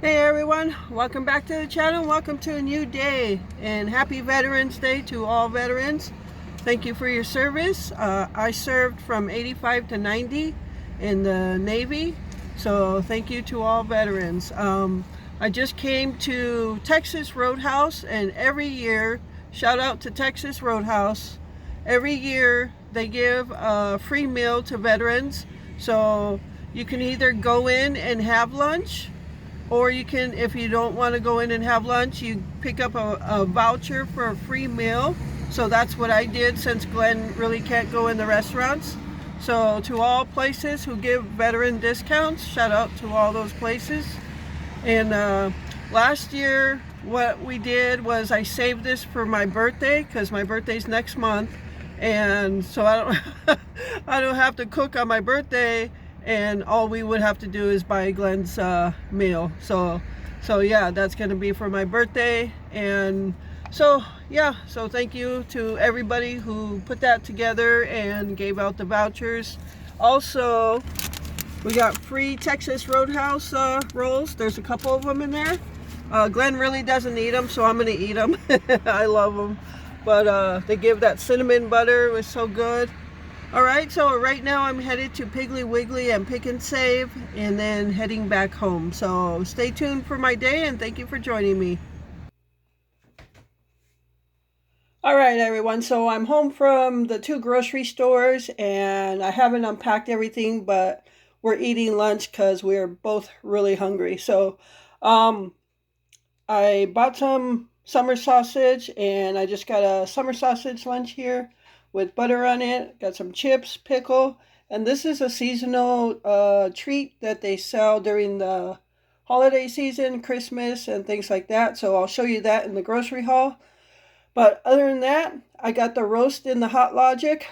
Hey everyone, welcome back to the channel. Welcome to a new day and happy Veterans Day to all veterans. Thank you for your service. I served from 85 to 90 in the Navy, so thank you to all veterans. I just came to Texas Roadhouse, and every year, shout out to Texas Roadhouse, every year they give a free meal to veterans. So you can either go in and have lunch, or you can, if you don't want to go in and have lunch, you pick up a voucher for a free meal. So that's what I did, since Glenn really can't go in the restaurants. So to all places who give veteran discounts, shout out to all those places. And last year what we did was I saved this for my birthday, because my birthday's next month, and so I don't I don't have to cook on my birthday, and all we would have to do is buy Glenn's meal. So yeah, that's gonna be for my birthday. And so yeah, so thank you to everybody who put that together and gave out the vouchers. Also, we got free Texas Roadhouse rolls. There's a couple of them in there. Glenn really doesn't eat them, so I'm gonna eat them. I love them. But they give that cinnamon butter. It was so good. All right, so right now I'm headed to Piggly Wiggly and Pick and Save, and then heading back home. So stay tuned for my day, and thank you for joining me. All right, everyone. So I'm home from the two grocery stores, and I haven't unpacked everything, but we're eating lunch because we're both really hungry. So um, I bought some summer sausage, and I just got a summer sausage lunch here with butter on it. Got some chips, pickle, and this is a seasonal treat that they sell during the holiday season, Christmas, and things like that. So I'll show you that in the grocery haul. But other than that, I got the roast in the Hot Logic.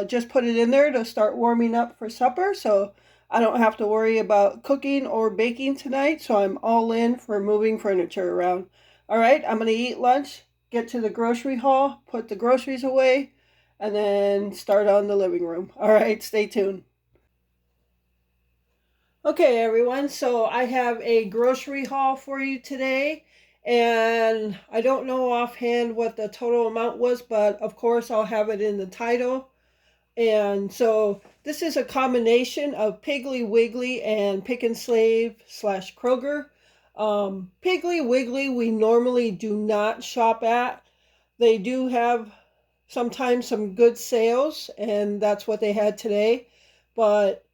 Just put it in there to start warming up for supper, so I don't have to worry about cooking or baking tonight. So I'm all in for moving furniture around. All right, I'm gonna eat lunch, get to the grocery haul, put the groceries away, and then start on the living room. All right, stay tuned. Okay, everyone, so I have a grocery haul for you today, and I don't know offhand what the total amount was, but of course I'll have it in the title. And so this is a combination of Piggly Wiggly and Pick and Slave slash Kroger. Piggly Wiggly we normally do not shop at. They do have sometimes some good sales, and that's what they had today, but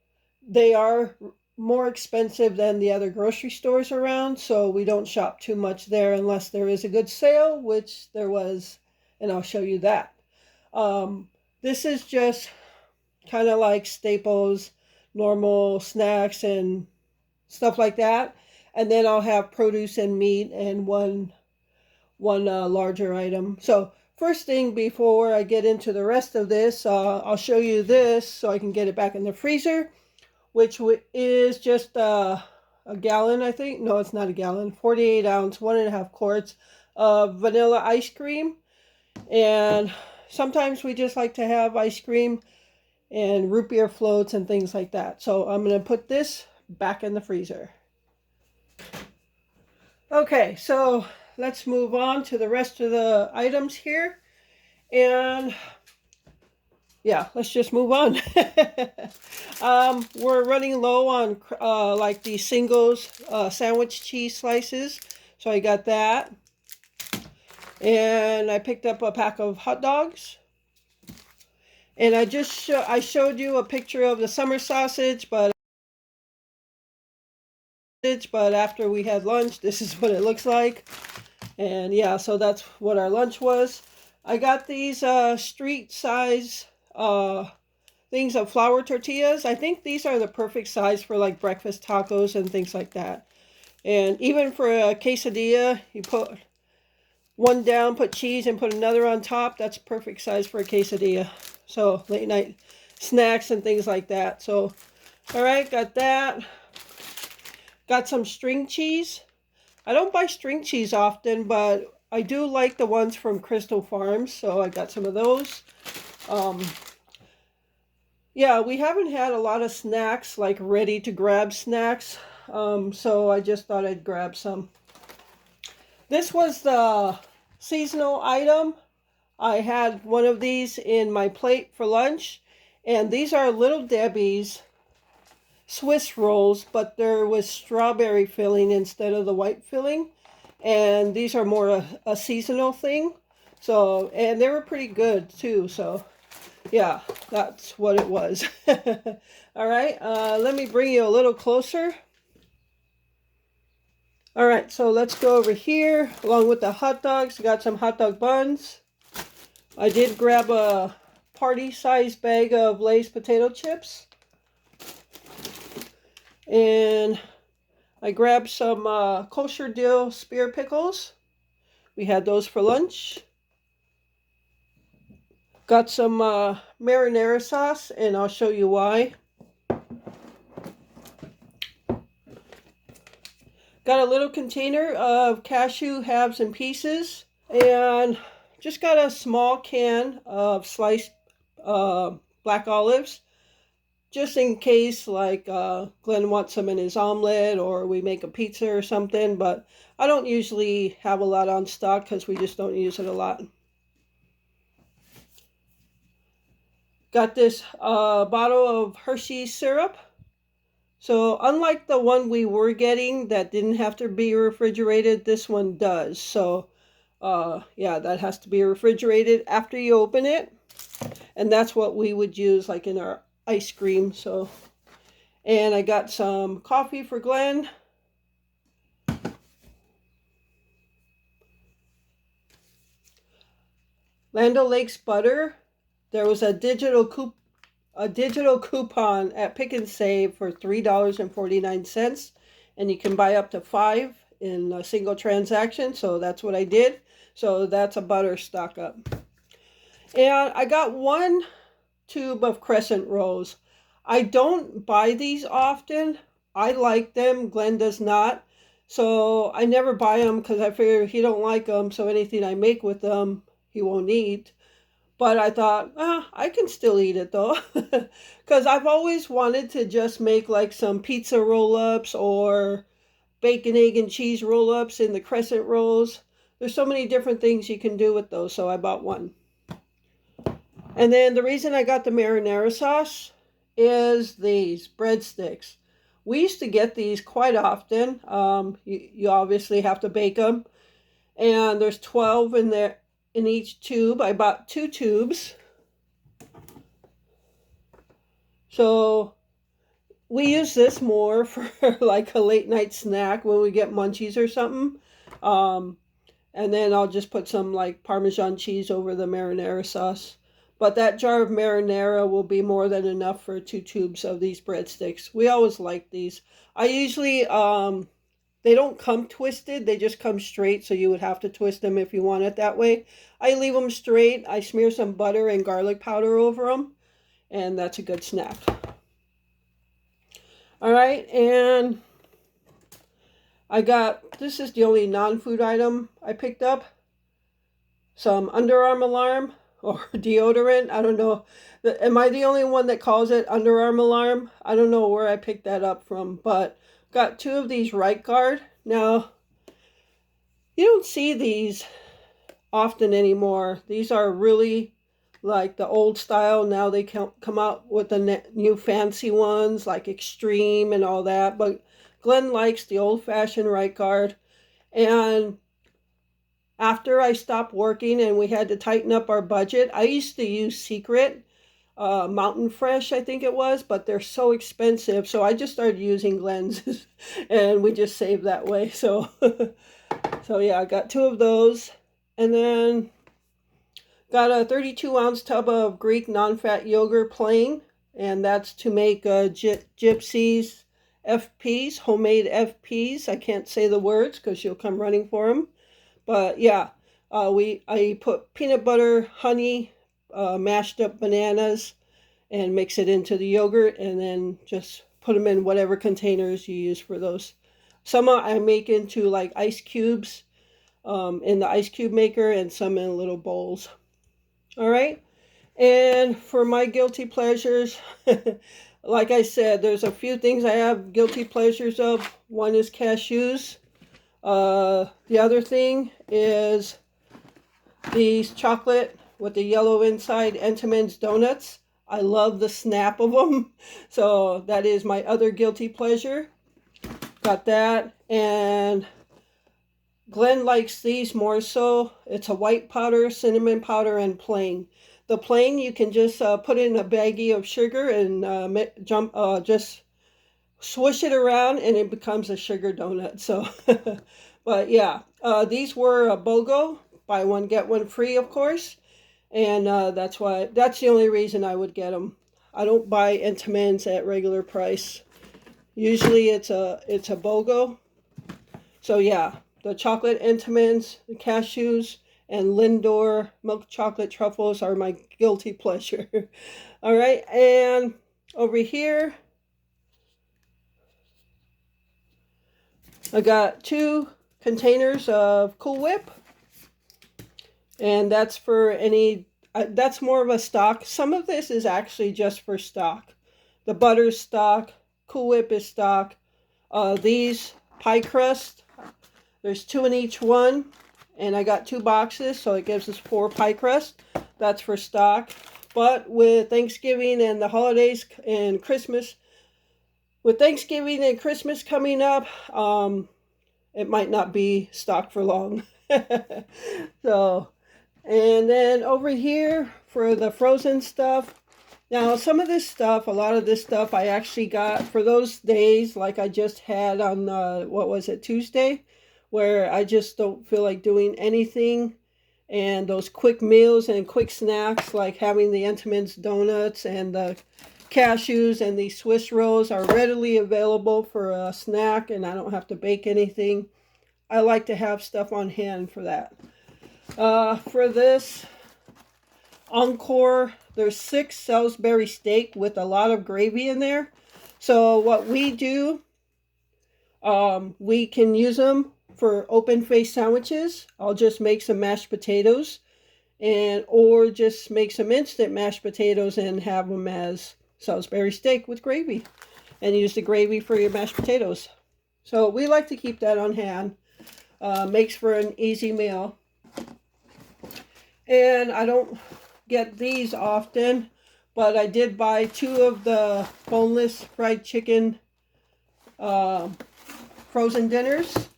they are more expensive than the other grocery stores around, so we don't shop too much there unless there is a good sale, which there was, and I'll show you that. This is just kind of like staples, normal snacks and stuff like that. And then I'll have produce and meat and one larger item. So first thing, before I get into the rest of this, I'll show you this so I can get it back in the freezer, which is just a gallon, I think. No, it's not a gallon. 48 ounce, 1.5 quarts of vanilla ice cream. And sometimes we just like to have ice cream and root beer floats and things like that. So I'm going to put this back in the freezer. Okay, so let's move on to the rest of the items here. And yeah, let's just move on. We're running low on like the singles sandwich cheese slices. So I got that. And I picked up a pack of hot dogs. And I showed you a picture of the summer sausage, but after we had lunch, this is what it looks like. And yeah, so that's what our lunch was. I got these street size things of flour tortillas. I think these are the perfect size for like breakfast tacos and things like that. And even for a quesadilla, you put one down, put cheese, and put another on top. That's perfect size for a quesadilla. So late night snacks and things like that. So, all right, got that. Got some string cheese. I don't buy string cheese often, but I do like the ones from Crystal Farms, so I got some of those. Yeah, we haven't had a lot of snacks, like ready to grab snacks, so I just thought I'd grab some. This was the seasonal item. I had one of these in my plate for lunch, and these are Little Debbie's Swiss rolls, but they're with strawberry filling instead of the white filling, and these are more a seasonal thing. So, and they were pretty good too, so yeah, that's what it was. All right, let me bring you a little closer. All right, so let's go over here along with the hot dogs. Got some hot dog buns. I did grab a party-sized bag of Lay's potato chips. And I grabbed some kosher dill spear pickles. We had those for lunch. Got some marinara sauce, and I'll show you why. Got a little container of cashew halves and pieces. And just got a small can of sliced black olives. Just in case, like, Glenn wants some in his omelet, or we make a pizza or something, but I don't usually have a lot on stock because we just don't use it a lot. Got this bottle of Hershey's syrup. So unlike the one we were getting that didn't have to be refrigerated, this one does. So yeah, that has to be refrigerated after you open it. And that's what we would use like in our ice cream. So, and I got some coffee for Glenn. Land O'Lakes butter. There was a digital coupon at Pick and Save for $3.49, and you can buy up to 5 in a single transaction. So that's what I did. So that's a butter stock up. And I got 1 tube of crescent rolls. I don't buy these often. I like them. Glenn does not. So I never buy them because I figure he don't like them. So anything I make with them, he won't eat. But I thought, I can still eat it though. Because I've always wanted to just make like some pizza roll-ups or bacon, egg, and cheese roll-ups in the crescent rolls. There's so many different things you can do with those. So I bought 1. And then the reason I got the marinara sauce is these breadsticks. We used to get these quite often. You obviously have to bake them. And there's 12 in there in each tube. I bought 2 tubes. So we use this more for like a late night snack when we get munchies or something. And then I'll just put some like Parmesan cheese over the marinara sauce. But that jar of marinara will be more than enough for 2 tubes of these breadsticks. We always like these. I usually, they don't come twisted. They just come straight, so you would have to twist them if you want it that way. I leave them straight. I smear some butter and garlic powder over them, and that's a good snack. All right, and I got, this is the only non-food item I picked up. Some Underarm Alarm or deodorant. I don't know. Am I the only one that calls it Underarm Alarm? I don't know where I picked that up from, but got 2 of these Right Guard. Now, you don't see these often anymore. These are really like the old style. Now they come out with the new fancy ones like Extreme and all that. But Glenn likes the old-fashioned Right Guard. And after I stopped working and we had to tighten up our budget, I used to use Secret, Mountain Fresh, I think it was, but they're so expensive. So I just started using Glenn's and we just saved that way. So, so yeah, I got 2 of those. And then got a 32-ounce tub of Greek non-fat yogurt plain. And that's to make Gypsy's FPs, homemade FPs. I can't say the words because you'll come running for them. But yeah, I put peanut butter, honey, mashed up bananas, and mix it into the yogurt, and then just put them in whatever containers you use for those. Some I make into like ice cubes in the ice cube maker, and some in little bowls. All right, and for my guilty pleasures, Like I said, there's a few things I have guilty pleasures of. One is cashews. The other thing is these chocolate with the yellow inside Entenmann's donuts. I love the snap of them. So that is my other guilty pleasure. Got that. And Glenn likes these more so. It's a white powder, cinnamon powder, and plain. The plain you can just put in a baggie of sugar and just swish it around and it becomes a sugar donut. So, but yeah, these were a BOGO, buy one get one free, of course, and that's the only reason I would get them. I don't buy Entenmann's at regular price. Usually it's a BOGO. So yeah, the chocolate Entenmann's, the cashews, and Lindor milk chocolate truffles are my guilty pleasure. All right, and over here I got 2 containers of Cool Whip, and that's for any, that's more of a stock. Some of this is actually just for stock. The butter's stock, Cool Whip is stock. These pie crust, there's 2 in each one, and I got 2 boxes, so it gives us 4 pie crust. That's for stock. But with Thanksgiving and the holidays and Christmas, with Thanksgiving and Christmas coming up, it might not be stocked for long. So, and then over here for the frozen stuff. Now, some of this stuff, a lot of this stuff I actually got for those days, like I just had on, what was it, Tuesday, where I just don't feel like doing anything. And those quick meals and quick snacks, like having the Entenmann's donuts and the cashews and these Swiss rolls are readily available for a snack, and I don't have to bake anything. I like to have stuff on hand for that. For this Encore, there's 6 Salisbury steak with a lot of gravy in there. So what we do, we can use them for open face sandwiches. I'll just make some mashed potatoes, or just make some instant mashed potatoes and have them as Salisbury steak with gravy, and use the gravy for your mashed potatoes. So we like to keep that on hand. Makes for an easy meal. And I don't get these often, but I did buy 2 of the boneless fried chicken frozen dinners.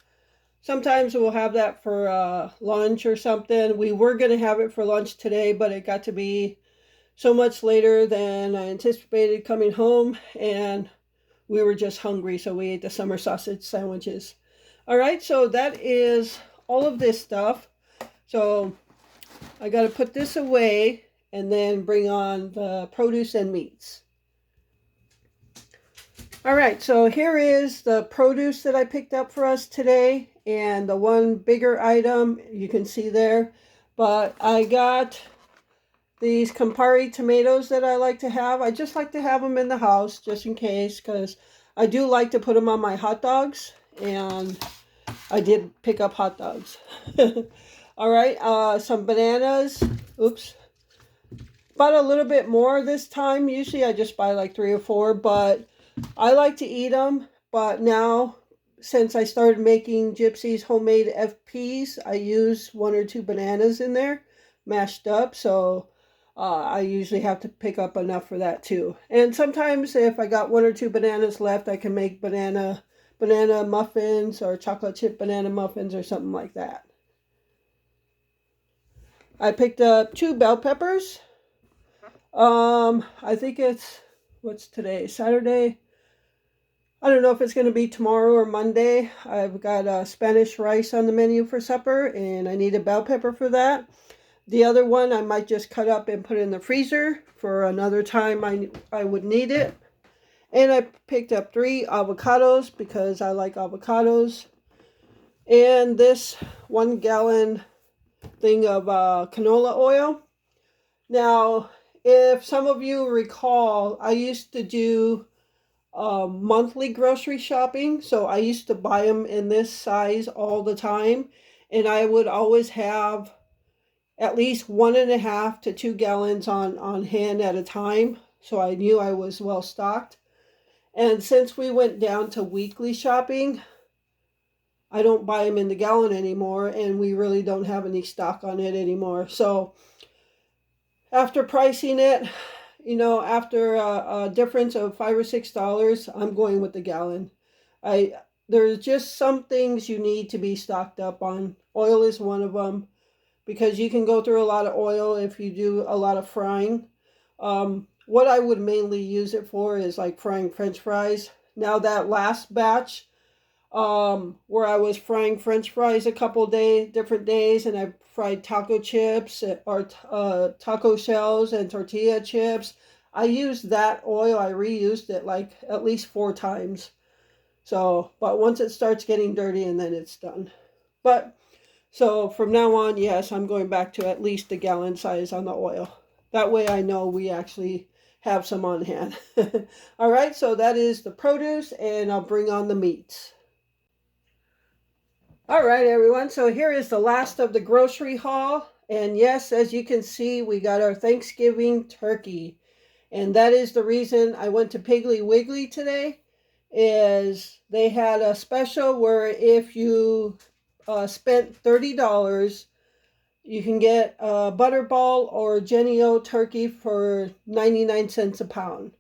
Sometimes we'll have that for lunch or something. We were going to have it for lunch today, but it got to be so much later than I anticipated coming home, and we were just hungry, so we ate the summer sausage sandwiches. All right, so that is all of this stuff. So I got to put this away and then bring on the produce and meats. All right, so here is the produce that I picked up for us today, and the one bigger item you can see there. But I got these Campari tomatoes that I like to have. I just like to have them in the house just in case, because I do like to put them on my hot dogs, and I did pick up hot dogs. All right, some bananas. Oops. Bought a little bit more this time. Usually I just buy like 3 or 4, but I like to eat them. But now, since I started making Gypsy's homemade FPs, I use 1 or 2 bananas in there, mashed up. So I usually have to pick up enough for that too. And sometimes if I got 1 or 2 bananas left, I can make banana muffins or chocolate chip banana muffins or something like that. I picked up 2 bell peppers. I think it's, what's today? Saturday. I don't know if it's going to be tomorrow or Monday. I've got Spanish rice on the menu for supper, and I need a bell pepper for that. The other one I might just cut up and put in the freezer for another time I would need it. And I picked up 3 avocados because I like avocados. And this 1 gallon thing of canola oil. Now, if some of you recall, I used to do monthly grocery shopping. So I used to buy them in this size all the time. And I would always have at least 1.5 to 2 gallons on hand at a time. so I knew I was well stocked. And since we went down to weekly shopping, I don't buy them in the gallon anymore, and we really don't have any stock on it anymore. So after pricing it, after a difference of $5 or $6, I'm going with the gallon. I There's just some things you need to be stocked up on. Oil is one of them because you can go through a lot of oil if you do a lot of frying. What I would mainly use it for is like frying French fries. Now that last batch, where I was frying French fries a couple different days, and I fried taco chips or taco shells and tortilla chips. I used that oil. I reused it like at least 4 times. So, but once it starts getting dirty, and then it's done. But so from now on, yes, I'm going back to at least a gallon size on the oil. That way I know we actually have some on hand. All right, so that is the produce, and I'll bring on the meats. All right, everyone. So here is the last of the grocery haul. And yes, as you can see, we got our Thanksgiving turkey. And that is the reason I went to Piggly Wiggly today, is they had a special where if you spent $30, you can get a Butterball or Jenny-O turkey for 99 cents a pound.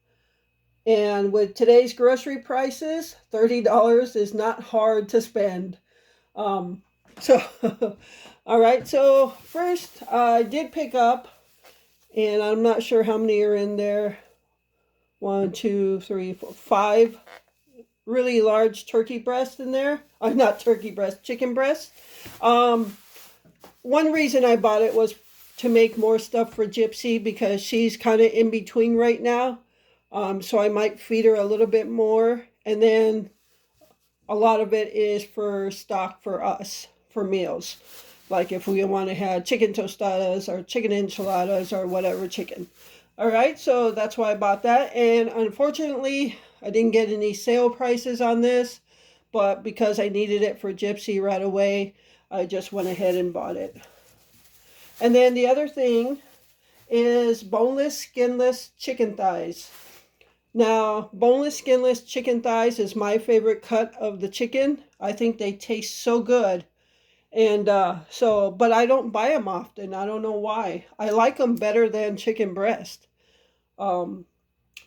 And with today's grocery prices, $30 is not hard to spend. Um, so, all right. So first, I did pick up, and I'm not sure how many are in there. 1, 2, 3, 4, 5 really large turkey breasts in there. Not turkey breast, chicken breast. One reason I bought it was to make more stuff for Gypsy because she's kind of in between right now. So I might feed her a little bit more, and then a lot of it is for stock for us for meals, like if we want to have chicken tostadas or chicken enchiladas or whatever chicken. All right, so that's why I bought that. And unfortunately, I didn't get any sale prices on this, but because I needed it for Gypsy right away, I just went ahead and bought it. And then the other thing is boneless, skinless chicken thighs. Now, boneless, skinless chicken thighs is my favorite cut of the chicken. I think they taste so good. And but I don't buy them often. I don't know why. I like them better than chicken breast. Um,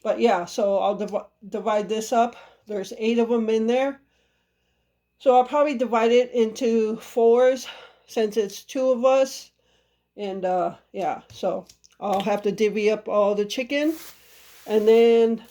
but yeah, so I'll divide this up. There's 8 of them in there. So I'll probably divide it into 4s since it's 2 of us. And yeah, so I'll have to divvy up all the chicken. And then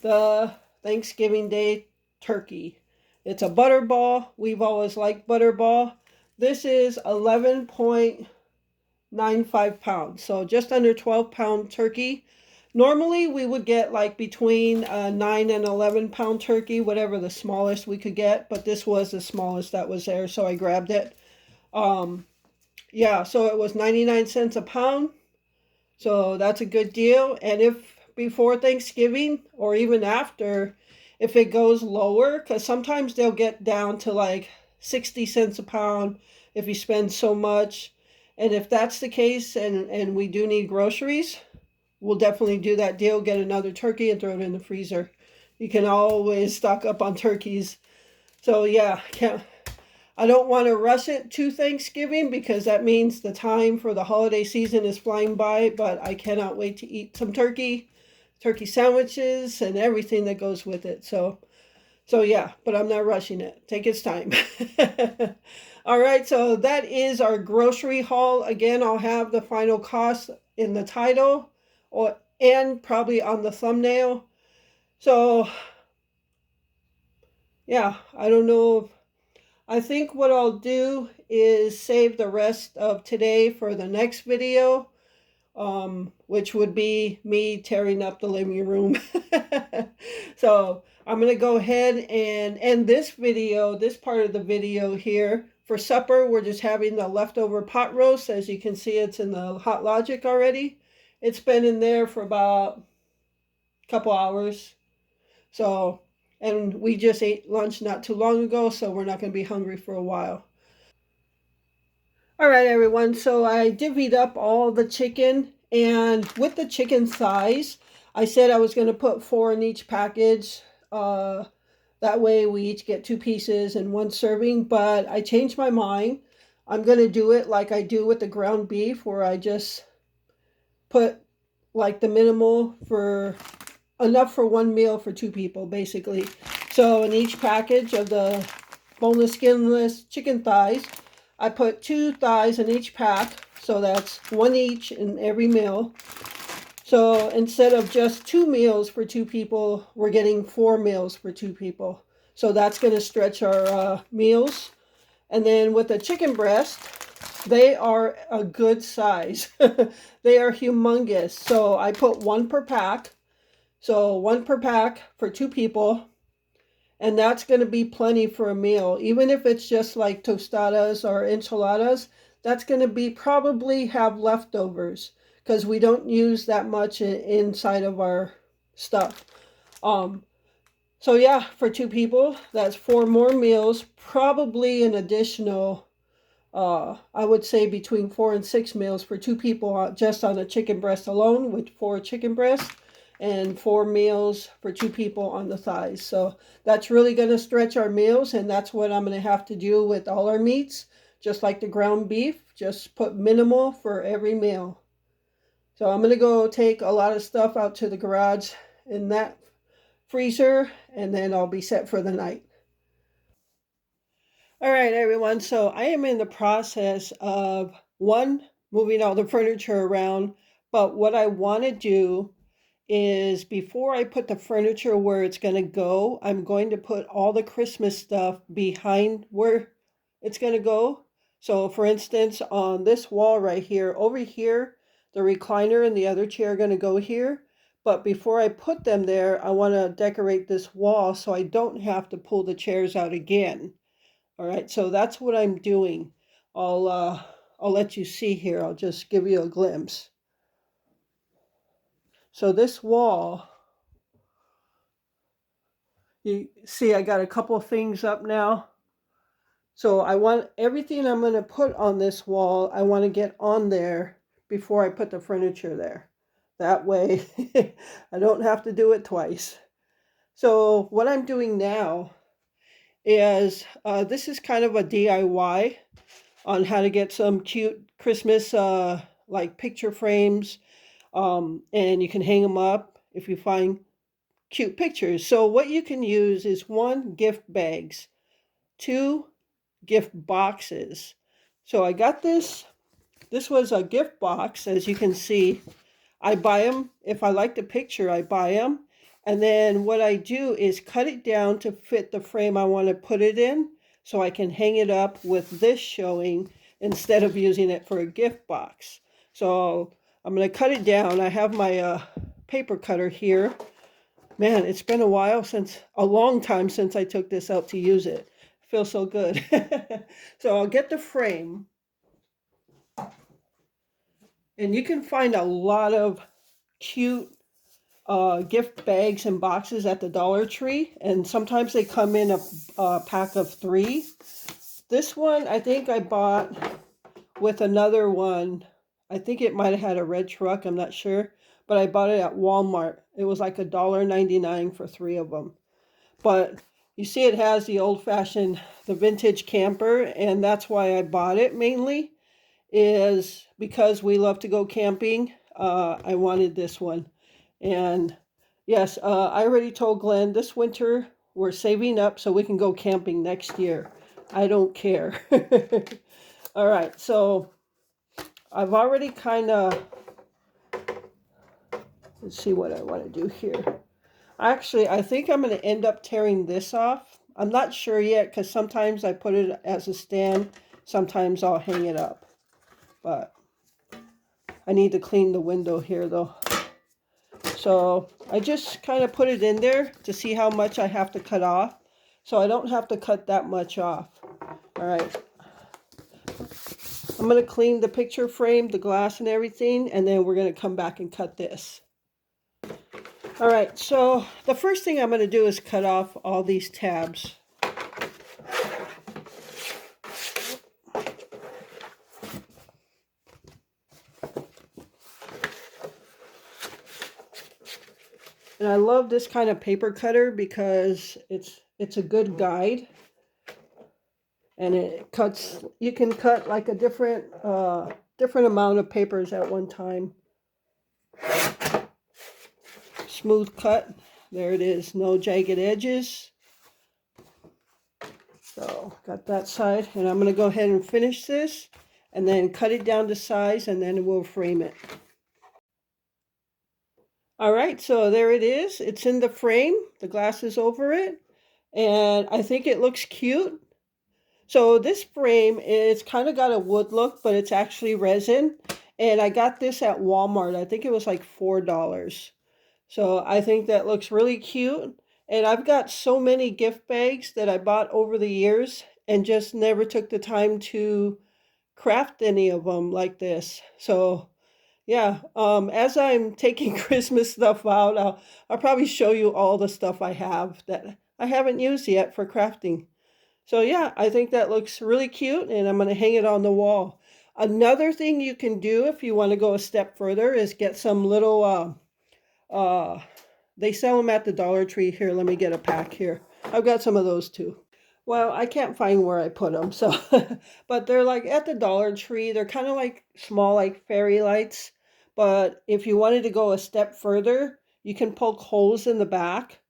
the Thanksgiving Day turkey. It's a butterball. We've always liked butterball. This is 11.95 pounds, so just under 12-pound turkey. Normally we would get like between a 9 and 11-pound turkey, whatever the smallest we could get, but this was the smallest that was there, so I grabbed it. Yeah, so it was 99 cents a pound. So that's a good deal. And if before Thanksgiving or even after, if it goes lower, because sometimes they'll get down to like 60 cents a pound if you spend so much. And if that's the case and we do need groceries, we'll definitely do that deal, get another turkey and throw it in the freezer. You can always stock up on turkeys. So yeah, I don't want to rush it to Thanksgiving because that means the time for the holiday season is flying by, but I cannot wait to eat some turkey sandwiches and everything that goes with it. So yeah, but I'm not rushing it. Take its time. All right, so that is our grocery haul. Again, I'll have the final cost in the title and probably on the thumbnail. So yeah, I don't know. I think what I'll do is save the rest of today for the next video, which would be me tearing up the living room. So I'm going to go ahead and end this video, this part of the video here. For supper, we're just having the leftover pot roast. As you can see, it's in the Hot Logic already. It's been in there for about a couple hours. So, and we just ate lunch not too long ago, so we're not going to be hungry for a while. All right, everyone. So I divvied up all the chicken, and with the chicken thighs, I said I was going to put 4 in each package. That way we each get 2 pieces and 1 serving, but I changed my mind. I'm going to do it like I do with the ground beef, where I just put like the minimal for enough for 1 meal for 2 people, basically. So in each package of the boneless, skinless chicken thighs, I put 2 thighs in each pack. So that's 1 each in every meal. So instead of just 2 meals for 2 people, we're getting 4 meals for 2 people. So that's going to stretch our meals. And then with the chicken breast, they are a good size. They are humongous. So I put 1 per pack. So 1 per pack for 2 people. And that's going to be plenty for a meal. Even if it's just like tostadas or enchiladas, that's going to be probably have leftovers, because we don't use that much inside of our stuff. So yeah, for 2 people, that's 4 more meals, probably an additional, I would say between 4 and 6 meals for 2 people just on a chicken breast alone, with 4 chicken breasts, and 4 meals for 2 people on the thighs. So that's really going to stretch our meals, and that's what I'm going to have to do with all our meats. Just like the ground beef, just put minimal for every meal. So I'm going to go take a lot of stuff out to the garage in that freezer, and then I'll be set for the night. All right, everyone. So I am in the process of, one, moving all the furniture around. But what I want to do is, before I put the furniture where it's going to go, I'm going to put all the Christmas stuff behind where it's going to go. So for instance, on this wall right here, over here, the recliner and the other chair are going to go here. But before I put them there, I want to decorate this wall so I don't have to pull the chairs out again. All right, so that's what I'm doing. I'll let you see here. I'll just give you a glimpse. So this wall, you see I got a couple of things up now. So I want everything I'm going to put on this wall, I want to get on there before I put the furniture there. That way I don't have to do it twice. So what I'm doing now is, this is kind of a DIY on how to get some cute Christmas like picture frames, and you can hang them up if you find cute pictures. So what you can use is, 1, gift bags, 2, gift boxes. So I got this. This was a gift box, as you can see. I buy them. If I like the picture, I buy them. And then what I do is cut it down to fit the frame I want to put it in, so I can hang it up with this showing instead of using it for a gift box. So I'm going to cut it down. I have my paper cutter here. Man, it's been a long time since I took this out to use it. It feels so good. So I'll get the frame. And you can find a lot of cute gift bags and boxes at the Dollar Tree. And sometimes they come in a pack of 3. This one, I think I bought with another one. I think it might have had a red truck. I'm not sure. But I bought it at Walmart. It was like $1.99 for 3 of them. But you see it has the old-fashioned, the vintage camper. And that's why I bought it mainly, is because we love to go camping. I wanted this one. And yes, I already told Glenn this winter we're saving up so we can go camping next year. I don't care. All right, so I've already kind of, let's see what I want to do here. Actually, I think I'm going to end up tearing this off. I'm not sure yet, because sometimes I put it as a stand. Sometimes I'll hang it up. But I need to clean the window here, though. So I just kind of put it in there to see how much I have to cut off. So I don't have to cut that much off. All right. I'm going to clean the picture frame, the glass and everything, and then we're going to come back and cut this. All right, so the first thing I'm going to do is cut off all these tabs. And I love this kind of paper cutter because it's a good guide, and it cuts, you can cut like a different amount of papers at one time. Smooth cut. There it is, no jagged edges. So got that side, and I'm going to go ahead and finish this and then cut it down to size, and then we'll frame it. All right, so there it is. It's in the frame. The glass is over it, and I think it looks cute. So this frame, it's kind of got a wood look, but it's actually resin. And I got this at Walmart. I think it was like $4. So I think that looks really cute. And I've got so many gift bags that I bought over the years and just never took the time to craft any of them like this. So yeah, as I'm taking Christmas stuff out, I'll probably show you all the stuff I have that I haven't used yet for crafting. So yeah, I think that looks really cute, and I'm going to hang it on the wall. Another thing you can do if you want to go a step further is get some little, they sell them at the Dollar Tree. Here, let me get a pack here. I've got some of those too. Well, I can't find where I put them, so, but they're like at the Dollar Tree. They're kind of like small, like fairy lights. But if you wanted to go a step further, you can poke holes in the back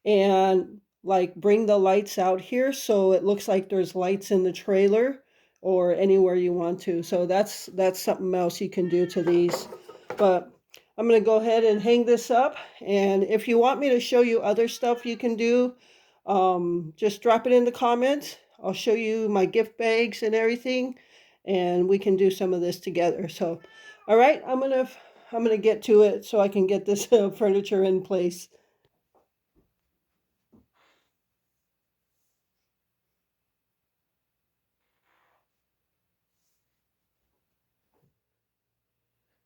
and like bring the lights out here so it looks like there's lights in the trailer or anywhere you want to. So that's something else you can do to these. But I'm going to go ahead and hang this up, and if you want me to show you other stuff you can do, just drop it in the comments. I'll show you my gift bags and everything, and we can do some of this together. So all right, I'm gonna get to it so I can get this furniture in place.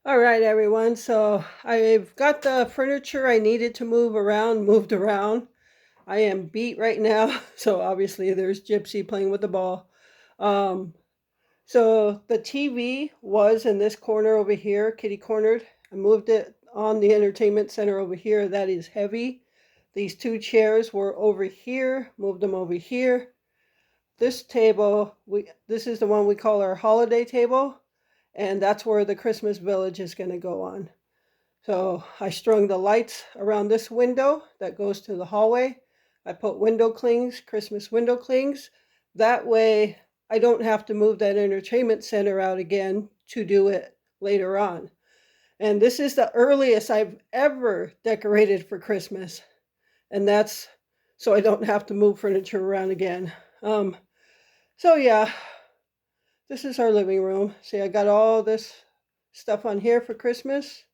All right, everyone. So I've got the furniture I needed to move around, moved around. I am beat right now. So obviously there's Gypsy playing with the ball. Um, so the TV was in this corner over here, kitty cornered. I moved it on the entertainment center over here. That is heavy. These two chairs were over here, moved them over here. This table, this is the one we call our holiday table, and that's where the Christmas village is going to go on. So I strung the lights around this window that goes to the hallway. I put window clings, Christmas window clings. That way I don't have to move that entertainment center out again to do it later on. And this is the earliest I've ever decorated for Christmas. And that's so I don't have to move furniture around again. So yeah, this is our living room. See, I got all this stuff on here for Christmas.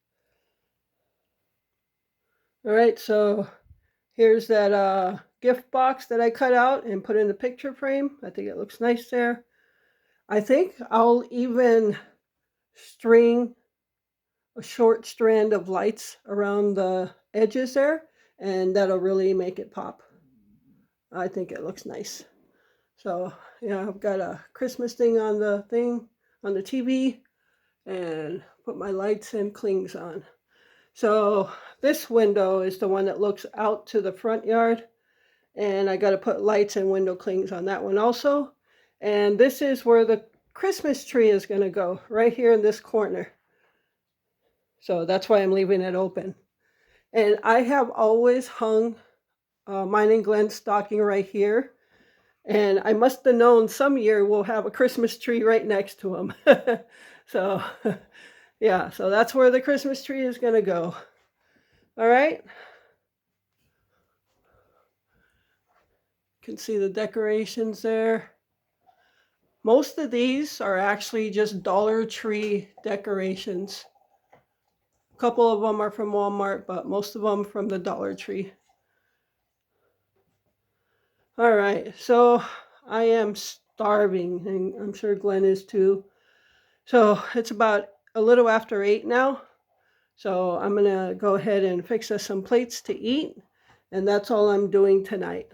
All right, so here's that gift box that I cut out and put in the picture frame. I think it looks nice there. I think I'll even string a short strand of lights around the edges there, and that'll really make it pop. I think it looks nice. So yeah, I've got a Christmas thing on the TV, and put my lights and clings on. So this window is the one that looks out to the front yard, and I got to put lights and window clings on that one also. And this is where the Christmas tree is going to go, right here in this corner. So that's why I'm leaving it open. And I have always hung mine and Glenn's stocking right here. And I must have known some year we'll have a Christmas tree right next to him. So yeah, so that's where the Christmas tree is going to go. All right. You can see the decorations there. Most of these are actually just Dollar Tree decorations. A couple of them are from Walmart, but most of them from the Dollar Tree. All right, so I am starving, and I'm sure Glenn is too. So it's about a little after 8 now. So I'm gonna go ahead and fix us some plates to eat, and that's all I'm doing tonight.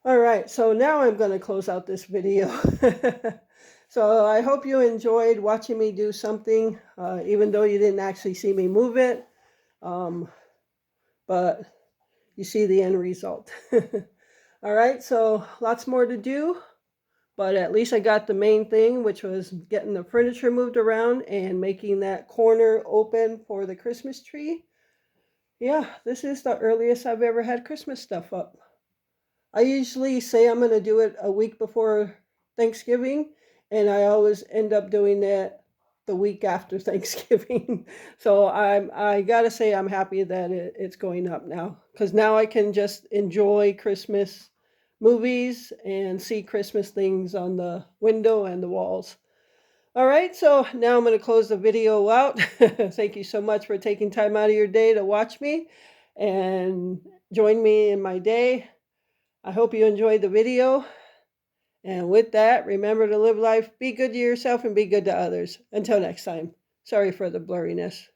All right, so now I'm gonna close out this video. So I hope you enjoyed watching me do something, even though you didn't actually see me move it. But you see the end result. All right, so lots more to do, but at least I got the main thing, which was getting the furniture moved around and making that corner open for the Christmas tree. Yeah, this is the earliest I've ever had Christmas stuff up. I usually say I'm going to do it a week before Thanksgiving, and I always end up doing that the week after Thanksgiving. So I gotta say I'm happy that it's going up now, because now I can just enjoy Christmas movies and see Christmas things on the window and the walls. All right, so now I'm going to close the video out. Thank you so much for taking time out of your day to watch me and join me in my day. I hope you enjoyed the video. And with that, remember to live life, be good to yourself, and be good to others. Until next time. Sorry for the blurriness.